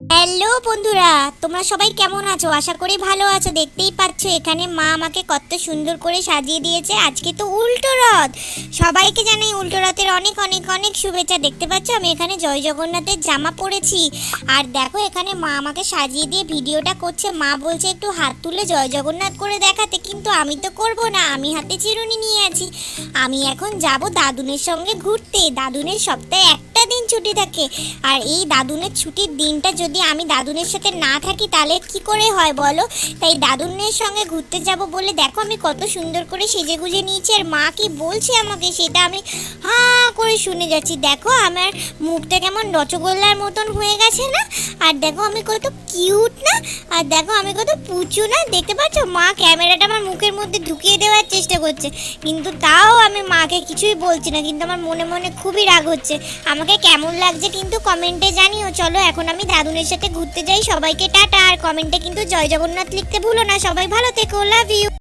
Hello বন্ধুরা, তোমরা সবাই কেমন আছো? আশা করি ভালো আছো। দেখতেই পাচ্ছ এখানে মা আমাকে কত সুন্দর করে সাজিয়ে দিয়েছে। আজকে তো উল্টো রথ। সবাইকে জানাই উল্টো রথের অনেক অনেক অনেক শুভেচ্ছা। দেখতে পাচ্ছ আমি এখানে জয় জগন্নাথের জামা পরেছি। আর দেখো এখানে মা আমাকে সাজিয়ে দিয়ে ভিডিওটা করছে। মা বলছে একটু হাত তুলে জয় জগন্নাথ করে দেখাতে, কিন্তু আমি তো করব না, আমি হাতে চিরুনি নিয়ে আছি। আমি এখন যাব দাদুনের সঙ্গে ঘুরতে। দাদুনের সপ্তাহে একটা দিন ছুটি থাকে, আর এই দাদুনের ছুটির দিনটা যদি আমি দাদুনের সাথে না থাকি তাহলে কি করে হয় বলো? তাই দাদুনের সঙ্গে ঘুরতে যাব বলে দেখো আমি কত সুন্দর করে সেজে গুজে নিয়েছি। আর মা কি বলছে আমাকে সেটা আমি হাঁ করে শুনে যাচ্ছি। দেখো আমার মুখটা কেমন রসগোল্লার মতন হয়ে গেছে না? আর দেখো আমি কত কিউট না? আর দেখো আমি কত পুচু না? দেখতে পাচ্ছ মা ক্যামেরাটা আমার মুখের মধ্যে ঢুকিয়ে দেওয়ার চেষ্টা করছে, কিন্তু তাও আমি মাকে কিছুই বলছি না। কিন্তু আমার মনে মনে খুবই রাগ হচ্ছে। আমাকে কেমন লাগছে কিন্তু কমেন্টে জানিও। চলো এখন আমি দাদুনের সাথে ঘুরতে যাই। সবাইকে টাটা। আর কমেন্টে কিন্তু জয় জগন্নাথ লিখতে ভুলো না। সবাই ভালো থেকো। Love you.